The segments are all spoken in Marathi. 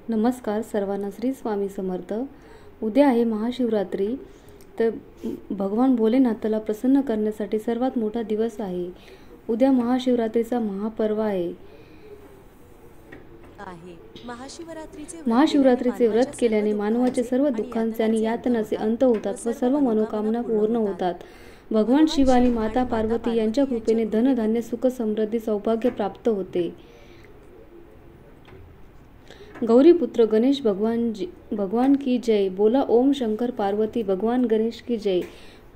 नमस्कार सर्वांना, श्री स्वामी समर्थ। उद्या आहे महाशिवरात्री। तर भगवान भोलेनाथाला प्रसन्न करण्यासाठी सर्वात मोठा दिवस आहे। उद्या महाशिवरात्रीचा महापर्व आहे। महाशिवरात्रीचे व्रत केल्याने मानवाचे सर्व दुःखांचे आणि यातनांचे अंत होतात व सर्व मनोकामना पूर्ण होतात। भगवान शिव आणि माता पार्वती यांच्या कृपेने धनधान्य सुख समृद्धी सौभाग्य प्राप्त होते। गौरी पुत्र गणेश भगवान की जय। बोला ओम शंकर पार्वती भगवान गणेश की जय।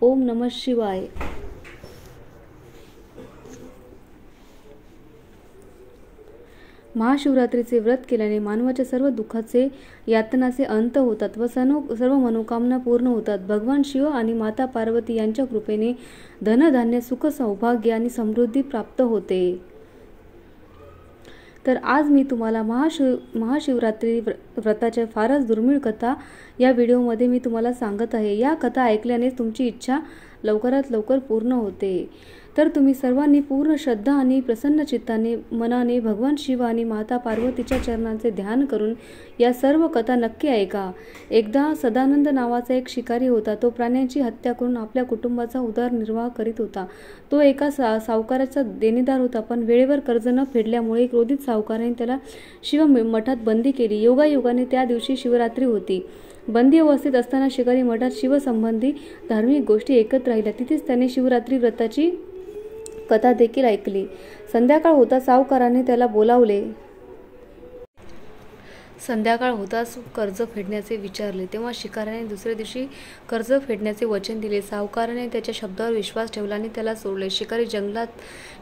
ओम नमः शिवाय। महाशिवरात्रीचे व्रत केल्याने मानवाच्या सर्व दुःखाचे यातनाचे अंत होतात व सर्व मनोकामना पूर्ण होतात। भगवान शिव आणि माता पार्वती यांच्या कृपेने धनधान्य सुख सौभाग्य आणि समृद्धी प्राप्त होते। तर आज मी तुम्हाला महाशिवरात्री व्रताच्या फारच दुर्मिळ कथा या व्हिडिओमध्ये मी तुम्हाला सांगत आहे। या कथा ऐकल्याने तुमची इच्छा लवकरात लवकर पूर्ण होते। तर तुम्ही सर्वांनी पूर्ण श्रद्धा आणि प्रसन्न चित्ताने मनाने भगवान शिव आणि माता पार्वतीच्या चरणांचे ध्यान करून या सर्व कथा नक्की ऐका। एकदा सदानंद नावाचा एक शिकारी होता। तो प्राण्यांची हत्या करून आपल्या कुटुंबाचा उदरनिर्वाह करीत होता। तो एका सावकाराचा देणेदार होता, पण वेळेवर कर्ज न फेडल्यामुळे क्रोधित सावकाराने त्याला शिव मठात बंदी केली। योगायोगाने त्या दिवशी शिवरात्री होती। बंदी अवस्थेत असताना शिकारी मठात शिवसंबंधी धार्मिक गोष्टी ऐकत राहिला। तिथेच त्याने शिवरात्री व्रताची कथा देखील ऐकली। संध्याकाळ होता सावकाराने त्याला बोलावले। संध्याकाळ होताच कर्ज फेडण्याचे विचारले। तेव्हा शिकाऱ्याने दुसऱ्या दिवशी कर्ज फेडण्याचे वचन दिले। सावकाराने त्याच्या शब्दावर विश्वास ठेवला आणि त्याला सोडले। शिकारी जंगलात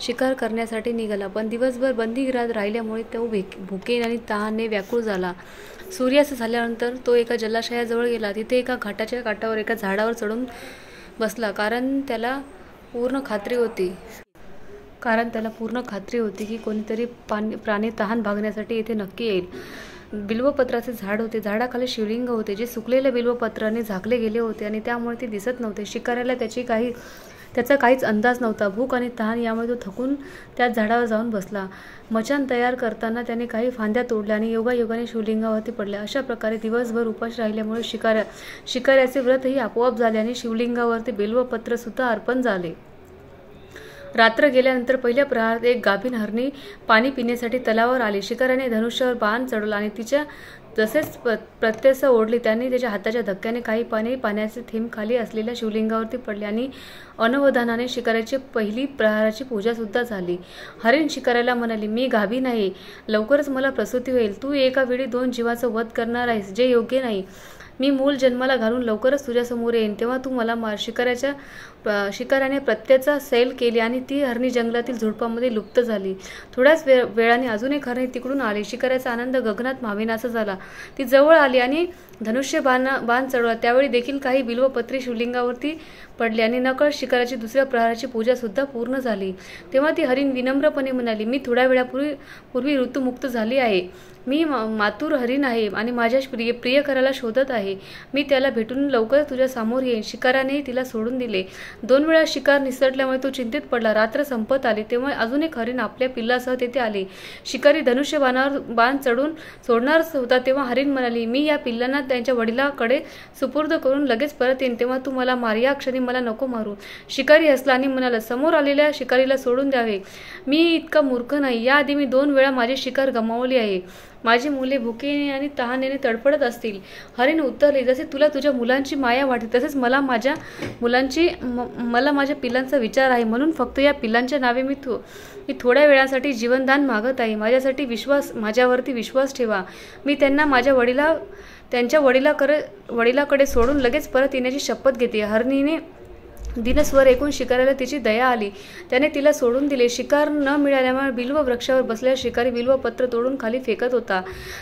शिकार करण्यासाठी निघाला, पण दिवसभर बंदीगृहात राहिल्यामुळे तो भुकेने आणि तहाने व्याकुळ झाला। सूर्यास्त झाल्यानंतर तो एका जलाशयाजवळ गेला। तिथे एका घाटाच्या काठावर एका झाडावर चढून बसला, कारण त्याला पूर्ण खात्री होती की कोणीतरी प्राणी तहान भागण्यासाठी येथे नक्की येईल। बिल्वपत्राचे झाड होते। झाडाखाली शिवलिंग होते, जे सुकलेल्या बिल्वपत्राने झाकले गेले होते आणि त्यामुळे ते दिसत नव्हते। शिकाऱ्याला त्याचा काहीच अंदाज नव्हता। भूक आणि तहान यामुळे तो थकून त्याच झाडावर जाऊन बसला। मचाण तयार करताना त्याने काही फांद्या तोडल्या आणि योगायोगाने शिवलिंगावरती पडल्या। अशा प्रकारे दिवसभर उपाशी राहिल्यामुळे शिकाऱ्याचे व्रतही आपोआप झाले आणि शिवलिंगावरती बिल्वपत्र सुद्धा अर्पण झाले। रात्र गेल्यानंतर पहिल्या प्रहारात एक गाभीन हरणी पाणी पिण्यासाठी तलावावर आली। शिकाऱ्याने धनुष्यावर बाण चढवला आणि तिच्या जसेच प्रत्यक्ष ओढली, त्याने त्याच्या हाताच्या धक्क्याने काही पाण्याचे थेंब खाली असलेल्या शिवलिंगावरती पडले आणि अनवधानाने शिकाऱ्याची पहिली प्रहाराची पूजा सुद्धा झाली। हरिण शिकाऱ्याला म्हणाली, मी गाभीन आहे, लवकरच मला प्रसूती होईल। तू एका वेळी 2 जीवाचा वध करणार आहेस, जे योग्य नाही। मी मूल जन्माला घालून लवकरच तुझ्या समोर येईन, तेव्हा तू मला मार। शिकाऱ्याने प्रत्येचा सैल केली आणि ती हरणी जंगलातील झुडपामध्ये लुप्त झाली। थोड्याच वेळाने अजून एक हरणी तिकडून आली। शिकाऱ्याचा आनंद गगनात मावेनासा झाला। ती जवळ आली आणि धनुष्य बाण चढवला। त्यावेळी देखील काही बिल्वपत्री शिवलिंगावरती पडली आणि नकळत शिकाऱ्याची दुसऱ्या प्रहाराची पूजा सुद्धा पूर्ण झाली। तेव्हा ती हरिण विनम्रपणे म्हणाली, मी थोड्या वेळापूर्वी ऋतुमुक्त झाली आहे। मी मातूर हरिण आहे आणि माझ्या प्रियकराला शोधत आहे। मी त्याला भेटून लवकर तुझ्या समोर येईन। शिकाऱ्याने तिला सोडून दिले। 2 वेळा शिकार निसटल्यामुळे तो चिंतित पडला। रात्र संपत आली तेव्हा अजून एक हरिण आपल्या पिल्लासह तेथे आले। शिकारी धनुष्य बाण चढून सोडणारच होता, तेव्हा हरिण म्हणाली, मी या पिल्लांना त्यांच्या वडिलांकडे सुपूर्द करून लगेच परत येईन, तेव्हा तू मला मार। या क्षणी मला नको मारू। शिकारी हसला आणि म्हणाला, समोर आलेल्या शिकारीला सोडून द्यावे। मी इतका मूर्ख नाही। याआधी मी 2 वेळा माझी शिकार गमावली आहे। माझी मुले भुकेने आणि तहानेने तडफडत असतील। हरिण उत्तरले, जसे तुला तुझ्या मुलांची माया वाटते तसेच मला माझ्या पिल्लांचा विचार आहे, म्हणून फक्त या पिल्लांच्या नावे मी थोड्या वेळासाठी जीवनदान मागत आहे। माझ्यावरती विश्वास ठेवा। मी त्यांना त्यांच्या वडिलाकडे सोडून लगेच परत येण्याची शपथ घेते। हरणीने दिनस्वर ऐकून शिकाऱ्याला तिची दया आली। त्याने तिला सोडून दिले। शिकार न मिळाल्यामुळे बिल्व वृक्षावर बसलेला शिकारी बिल्वपत्र तोडून खाली फेकत होता।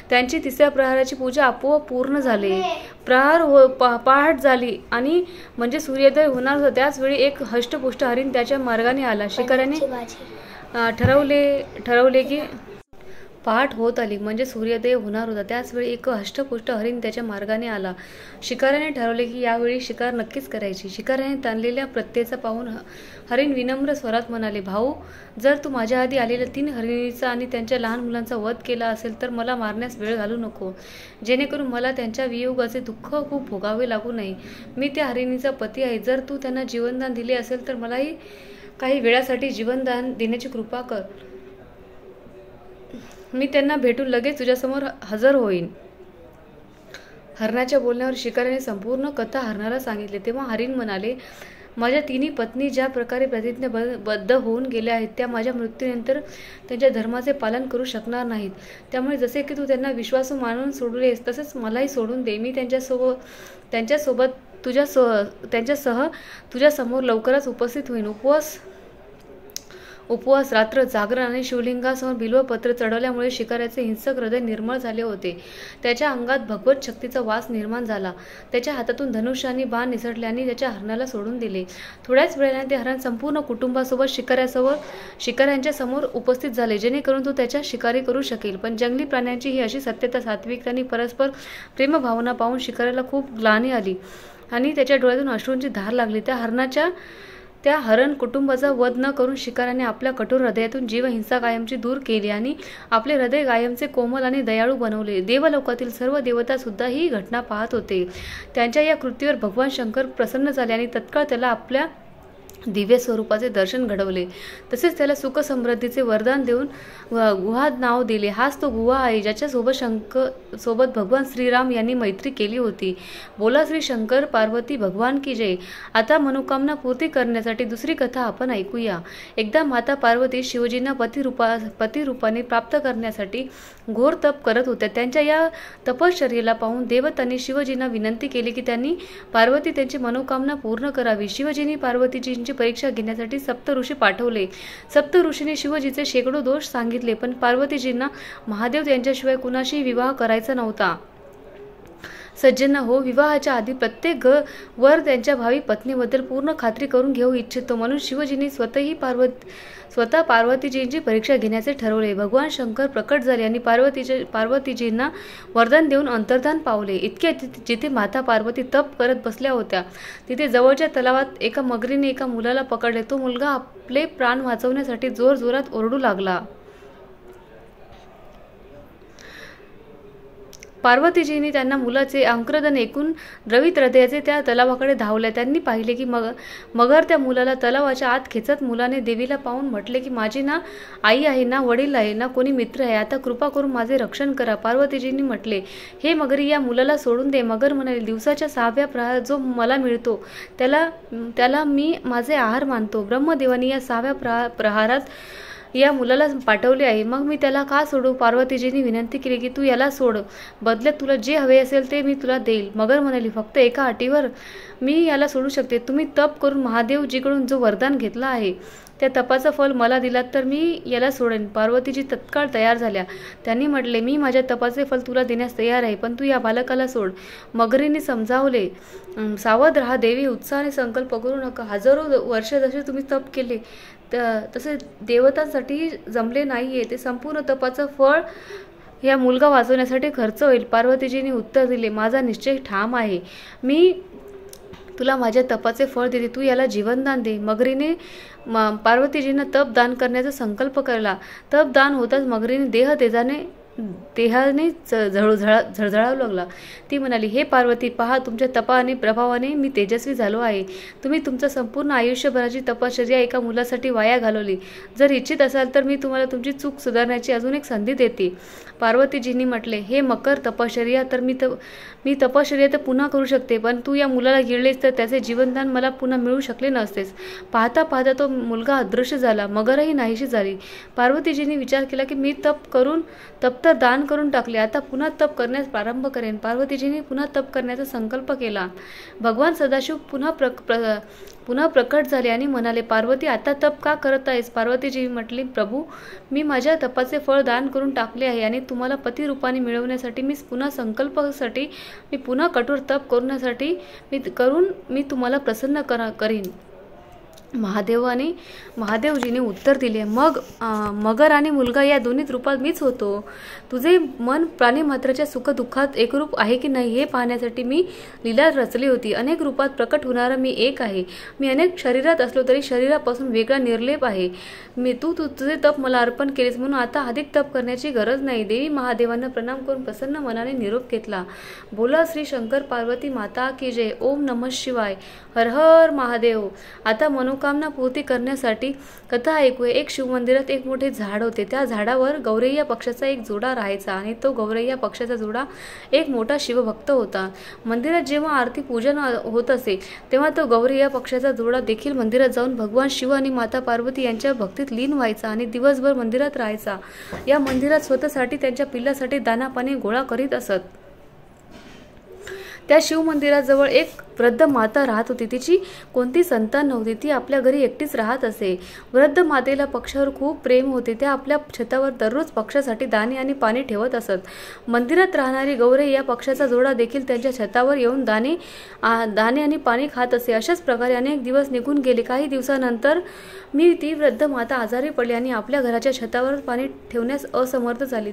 त्यांची तिसऱ्या प्रहाराची पूजा आपोआप पूर्ण झाली। पहाट झाली आणि म्हणजे सूर्योदय होणार होता। त्याच वेळी एक हष्टपुष्ट हरिण त्याच्या मार्गाने आला। शिकाऱ्याने ठरवले की पहाट होत आली म्हणजे सूर्योदय होणार होता. त्याचवेळी एक हष्टपुष्ट हरिण त्याच्या मार्गाने आला. शिकाऱ्याने ठरवले की यावेळी शिकार नक्कीच करायची. शिकाऱ्याने ताणलेल्या प्रत्येचा पाहून हरिण विनम्र स्वरात म्हणाले, भाऊ, जर तू माझ्या आधी आलेल्या 3 हरिणीचा आणि त्यांच्या लहान मुलांचा वध केला असेल तर मला मारण्यास वेळ घालू नको, जेणेकरून मला त्यांच्या वियोगाचे दुःख खूप भोगावे लागू नये. मी त्या हरिणीचा पती आहे. जर तू त्यांना जीवनदान दिले असेल तर मलाही काही वेळासाठी जीवनदान देण्याची कृपा कर. मी त्यांना भेटून लगेच तुझ्यासमोर हजर होईन. हरणाच्या बोलण्यावर शिकाऱ्याने संपूर्ण कथा हरणाला सांगितली. तेव्हा हरिण म्हणाले, माझ्या 3 पत्नी ज्या प्रकारे प्रतिज्ञाबद्ध होऊन गेल्या आहेत त्या माझ्या मृत्यूनंतर त्यांच्या धर्माचे पालन करू शकणार नाहीत. त्यामुळे जसे की तू त्यांना विश्वासू मानून सोडलेस तसेच मलाही सोडून दे. मी त्यांच्यासह तुझ्यासमोर लवकरच उपस्थित होईन. उपवास, रात्र जागरण आणि शिवलिंगासमोर बिल्वपत्र चढवल्यामुळे शिकाऱ्याचे हिंसक हृदय निर्मळ झाले होते. त्याच्या अंगात भगवत शक्तीचा वास निर्माण झाला. त्याच्या हातातून धनुष्य आणि बाण निसटले आणि त्याच्या हरणाला सोडून दिले. थोड्याच वेळाने ते हरण संपूर्ण कुटुंबासोबत शिकाऱ्यांच्या समोर उपस्थित झाले, जेणेकरून तो त्याच्या शिकारी करू शकेल. पण जंगली प्राण्यांची ही अशी सत्यता, सात्विकता आणि परस्पर प्रेमभावना पाहून शिकाऱ्याला खूप ग्लानी आली आणि त्याच्या डोळ्यातून अश्रूंची धार लागली. त्या हरण कुटुंबाचा वध न करून शिकाऱ्याने आपल्या कठोर हृदयातून जीवहिंसा कायमची दूर केली आणि आपले हृदय कायमचे कोमल आणि दयाळू बनवले. देवलोकातील सर्व देवता सुद्धा ही घटना पाहत होते. त्यांच्या या कृतीवर भगवान शंकर प्रसन्न झाले आणि तत्काळ त्याला आपल्या दिव्य स्वरूपाचे दर्शन घडवले. तसेच त्याला सुख समृद्धीचे वरदान देऊन गुहा नाव दिले. हाच तो गुहा आहे ज्याच्या सोबत भगवान श्रीराम यांनी मैत्री केली होती. बोला श्री शंकर पार्वती भगवान की जय. आता मनोकामना पूर्ती करण्यासाठी दुसरी कथा आपण ऐकूया. एकदा माता पार्वती शिवजींना पतिरूपाने प्राप्त करण्यासाठी घोर तप करत होत्या. त्यांच्या या तपश्चर्येला पाहून देवतांनी शिवजींना विनंती केली की त्यांनी पार्वती त्यांची मनोकामना पूर्ण करावी. शिवजींनी पार्वतीजींची परीक्षा घेण्यासाठी सप्त ऋषी पाठवले. सप्त ऋषींनी शिवजीचे शेकडो दोष सांगितले, पण पार्वतीजींना महादेव यांच्याशिवाय कुणाशी विवाह करायचा नव्हता. सज्जन हो, विवाहाच्या आधी प्रत्येक वर त्यांच्या भावी पत्नीबद्दल पूर्ण खात्री करून घेऊ इच्छितो. म्हणून शिवजींनी स्वतः पार्वतीजींची परीक्षा घेण्याचे ठरवले. भगवान शंकर प्रकट झाले आणि पार्वतीजींना वरदान देऊन अंतर्धान पावले. इतक्या जिथे माता पार्वती तप करत बसल्या होत्या तिथे जवळच्या तलावात एका मगरीने एका मुलाला पकडले. तो मुलगा आपले प्राण वाचवण्यासाठी जोरजोरात ओरडू लागला. पार्वतीजींनी त्यांना मुलाचे आक्रंदन ऐकून द्रवित हृदयाचे त्या तलावाकडे धावल्या. त्यांनी पाहिले की मगर त्या मुलाला तलावाच्या आत खेचत मुलाने देवीला पाहून म्हटले की माझी ना आई आहे, ना वडील आहे, ना कोणी मित्र आहे. आता कृपा करून माझे रक्षण करा. पार्वतीजींनी म्हटले, हे मगरी, या मुलाला सोडून दे. मगर म्हणाले, दिवसाच्या 6व्या प्रहरात जो मला मिळतो त्याला मी माझे आहार मानतो. ब्रह्मदेवानी या 6व्या प्रहारात या मुलाला पाठवले आहे, मग मी त्याला का सोडू? पार्वतीजींनी विनंती केली की तू याला सोड, बदल्यात तुला जे हवे असेल ते मी तुला देईल. मगर म्हणाली, फक्त एका अटीवर मी याला सोडू शकते. तुम्ही तप करून महादेवजीकडून जो वरदान घेतला आहे त्या तपाचं फल मला दिलात तर मी याला सोडेन. पार्वतीजी तत्काळ तयार झाल्या. त्यांनी म्हटले, मी माझ्या तपाचे फल तुला देण्यास तयार आहे, पण तू या बालकाला सोड. मगरीने समजावले, सावध राहा देवी, उत्साहाने संकल्प करू नका. हजारो वर्ष जसे तुम्ही तप केले तसे देवतांसाठी जमले नाहीये. ते संपूर्ण तपाचं फळ या मुलगा वाचवण्यासाठी खर्च होईल. पार्वतीजींनी उत्तर दिले, माझा निश्चय ठाम आहे. मी तुला माझ्या तपाचे फळ देते, तू याला जीवनदान दे. मगरीने पार्वतीजींना तप दान करण्याचा संकल्प केला. तप दान होताच मगरीने देहाने झळझळावू लागला. ती म्हणाली, हे पार्वती, पहा, तुमच्या तपाने प्रभावाने मी तेजस्वी झालो आहे. तुम्ही तुमचं संपूर्ण आयुष्यभराची तपश्चर्या एका मुलासाठी वाया घालवली. जर इच्छित असाल तर मी तुम्हाला तुमची चूक सुधारण्याची अजून एक संधी देते. पार्वतीजींनी म्हटले, हे मकर, तपश्चर्या तर मी तपश्चर्या तर पुन्हा करू शकते, पण तू या मुलाला गिळलेस तर त्याचे जीवनदान मला पुन्हा मिळू शकले नसतेस. पाहता पाहता तो मुलगा अदृश्य झाला. मगरही नाहीशी झाली. पार्वतीजींनी विचार केला की मी तप तर दान करून टाकले, आता पुन्हा तप करण्यास प्रारंभ करेन. पार्वतीजींनी पुन्हा तप करण्याचा संकल्प केला. भगवान सदाशिव पुन्हा प्रकट झाले आणि म्हणाले, पार्वती, आता तप का करत आहेस? पार्वतीजी म्हटली, प्रभू, मी माझ्या तपाचे फळ दान करून टाकले आहे आणि तुम्हाला पती रूपाने मिळवण्यासाठी मी पुन्हा कठोर तप करण्यासाठी मी तुम्हाला प्रसन्न करीन. महादेवजीने उत्तर दिले, मगर आणि मुलगा या दोन्ही रूपात मीच होतो. तुझे मन प्राणीमात्राच्या सुखदुःखात एकरूप आहे की नाही हे पाहण्यासाठी मी लीला रचली होती. अनेक रूपात प्रकट होणारा मी एक आहे. मी अनेक शरीरात असलो तरी शरीरापासून वेगळा निर्लेप आहे. तू तुझे तप मला अर्पण केलेस म्हणून आता अधिक तप करण्याची गरज नाही. देवी महादेवांना प्रणाम करून प्रसन्न मनाने निरोप घेतला. बोला श्री शंकर पार्वती माता की जय. ओम नमः शिवाय. हर हर महादेव. आता मनोकामना पूर्ती करण्यासाठी कथा ऐकूया. एक शिवमंदिरात एक मोठे झाड होते. त्या झाडावर गौरैया पक्षाचा एक जोडा राहायचा आणि तो गौरैया पक्षाचा जोडा एक मोठा शिवभक्त होता. मंदिरात जेव्हा आरती पूजन होत असे तेव्हा तो गौरैया पक्षाचा जोडा देखील मंदिरात जाऊन भगवान शिव आणि माता पार्वती यांच्या भक्तीत लीन व्हायचा आणि दिवसभर मंदिरात राहायचा. या मंदिरात स्वतःसाठी त्यांच्या पिल्लासाठी दाना पाणी गोळा करीत असत. त्या शिवमंदिराजवळ एक वृद्ध माता राहत होती. तिची कोणती संतान नव्हती. ती आपल्या घरी एकटीच राहत असे. वृद्ध मातेला पक्षावर खूप प्रेम होते. त्या आपल्या छतावर दररोज पक्षासाठी दाणे आणि पाणी ठेवत असत. मंदिरात राहणारी गौरैया या पक्षाचा जोडा देखील त्यांच्या छतावर येऊन दाणे आणि पाणी खात असे. अशाच प्रकारे अनेक दिवस निघून गेले. काही दिवसानंतर ती वृद्ध माता आजारी पडली आणि आपल्या घराच्या छतावर पाणी ठेवण्यास असमर्थ झाली.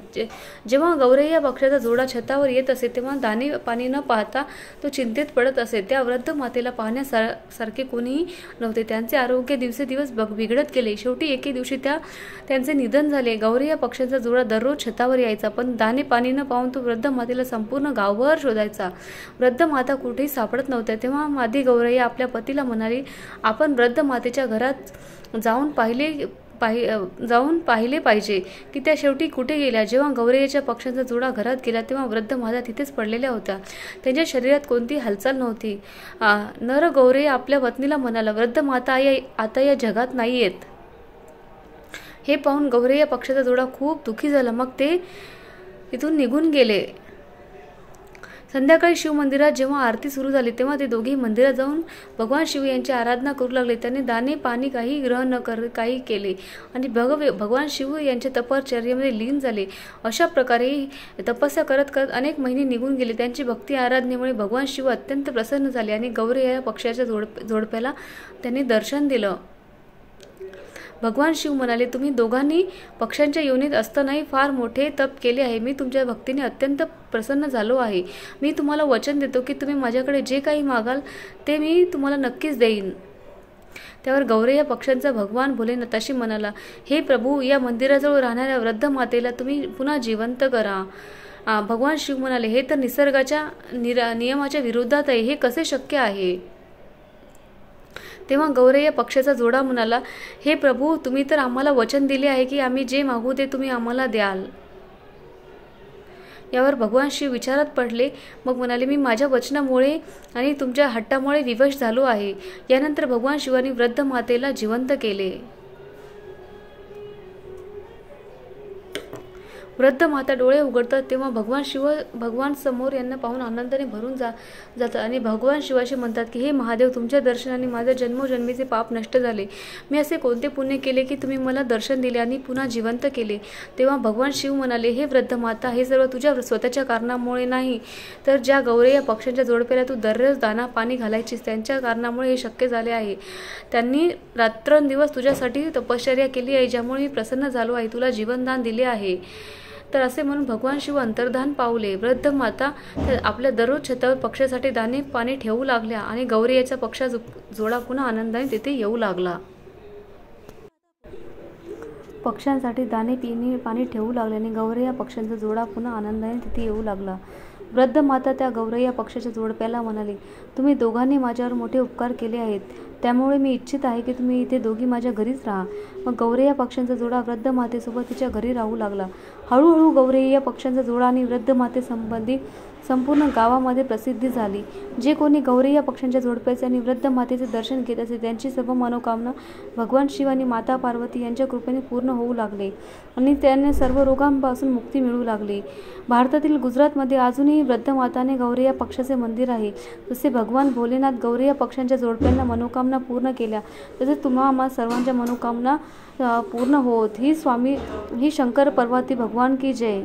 जेव्हा गौरैया पक्षाचा जोडा छतावर येत असे तेव्हा दाणे पाणी न पाहता तो चिंतेत पडत असे. त्या वृद्ध मातेला पाहण्यासारखे कोणीही नव्हते. त्यांचे आरोग्य दिवसेदिवस बिघडत गेले. शेवटी एके दिवशी त्यांचे निधन झाले. गौरैया पक्षाचा जोडा दररोज छतावर यायचा, पण दाणे पाणी न पाहून तो वृद्ध मातेला संपूर्ण गावभर शोधायचा. वृद्ध माता कुठेही सापडत नव्हत्या. तेव्हा मादी गौरैया आपल्या पतीला म्हणाली, आपण वृद्ध मातेच्या घरात जाऊन पाहिले पाहिजे की त्या शेवटी कुठे गेल्या. जेव्हा गौरैयाच्या पक्षाचा जोडा घरात गेला तेव्हा वृद्ध माता तिथेच पडलेल्या होत्या. त्यांच्या शरीरात कोणती हालचाल नव्हती. नर गौरैया आपल्या पत्नीला म्हणाला, वृद्ध माता आता या जगात नाही येत. हे पाहून गौरैया पक्षाचा जोडा खूप दुःखी झाला. मग ते तिथून निघून गेले. संध्याकाळी शिवमंदिरात जेव्हा आरती सुरू झाली तेव्हा ते दोघे मंदिरात जाऊन भगवान शिव यांची आराधना करू लागले. त्यांनी दाणे पाणी काही ग्रहण न कर काही केले आणि भगवान शिव यांच्या तपश्चर्येमध्ये लीन झाले. अशा प्रकारे तपस्या करत करत अनेक महिने निघून गेले. त्यांची भक्ती आराधनेमुळे भगवान शिव अत्यंत प्रसन्न झाले आणि गौरैया पक्षाच्या जोडप्याला त्यांनी दर्शन दिलं. भगवान शिव म्हणाले, तुम्ही दोघांनी पक्ष्यांच्या योनीत असतानाही फार मोठे तप केले आहे. मी तुमच्या भक्तीने अत्यंत प्रसन्न झालो आहे. मी तुम्हाला वचन देतो की तुम्ही माझ्याकडे जे काही मागाल ते मी तुम्हाला नक्कीच देईन. त्यावर गौरैया पक्षांचा भगवान भोलेनाथाशी म्हणाला, हे प्रभू, या मंदिराजवळ राहणाऱ्या वृद्ध मातेला तुम्ही पुन्हा जिवंत करा. भगवान शिव म्हणाले, हे तर निसर्गाच्या नियमाच्या विरोधात आहे. हे कसे शक्य आहे. तेव्हा गौरैया पक्षाचा जोडा म्हणाला, हे प्रभू, तुम्ही तर आम्हाला वचन दिले आहे की आम्ही जे मागू ते तुम्ही आम्हाला द्याल. यावर भगवान शिव विचारात पडले. मग म्हणाले, मी माझ्या वचनामुळे आणि तुमच्या हट्टामुळे विवश झालो आहे. यानंतर भगवान शिवानी वृद्ध मातेला जिवंत केले. वृद्ध माता डोळे उघडतात तेव्हा भगवान समोर यांना पाहून आनंदाने भरून जातात आणि भगवान शिवाशी म्हणतात की, हे महादेव, तुमच्या दर्शनाने माझे जन्मोजन्मीचे पाप नष्ट झाले. मी असे कोणते पुण्य केले की तुम्ही मला दर्शन दिले आणि पुन्हा जिवंत केले. तेव्हा भगवान शिव म्हणाले, हे वृद्ध माता, हे सर्व तुझ्या स्वतःच्या कारणामुळे नाही, तर ज्या गौरैया पक्षांच्या जोडप्याला तू दररोज दाना पाणी घालायचीस त्यांच्या कारणामुळे हे शक्य झाले आहे. त्यांनी रात्रंदिवस तुझ्यासाठी तपश्चर्या केली आहे, ज्यामुळे मी प्रसन्न झालो आहे, तुला जीवनदान दिले आहे. तर असे म्हणून भगवान शिव अंतर्धान पावले. वृद्ध माता आपल्या दररोज छतावर पक्षासाठी दाणे पाणी ठेवू लागल्या आणि गौरैयाचा पक्षा जोडा पुन्हा आनंदाने तिथे येऊ लागला. पक्ष्यांसाठी दाणे पाणी ठेवू लागल्याने गौरैया पक्षांचा जोडा पुन्हा आनंदाने तिथे येऊ लागला. वृद्ध माता त्या गौरैया पक्षाच्या जोडप्याला म्हणाली, तुम्ही दोघांनी माझ्यावर मोठे उपकार केले आहेत, त्यामुळे मी इच्छित आहे की तुम्ही इथे दोघी माझ्या घरीच राहा. मग गौरैया पक्षांचा जोडा वृद्ध मातेसोबत तिच्या घरी राहू लागला. हळूहळू गौरैया पक्षांचा जोडा आणि वृद्ध मातेसंबंधी संपूर्ण गावामध्ये प्रसिद्धी झाली. जे कोणी गौरैया पक्षांच्या जोडप्याचे आणि वृद्ध मातेचे दर्शन घेत असे त्यांची सर्व मनोकामना भगवान शिव आणि माता पार्वती यांच्या कृपेने पूर्ण होऊ लागले आणि त्यांना सर्व रोगांपासून मुक्ती मिळू लागली. भारतातील गुजरातमध्ये अजूनही वृद्ध माताने गौरैया पक्षाचे मंदिर आहे. जसे भगवान भोलेनाथ गौरैया पक्षांच्या जोडप्यांना मनोकामना पूर्ण केल्या, तसेच तुम्हा सर्वांच्या मनोकामना पूर्ण होत. ही शंकर पार्वती भगवान की जय.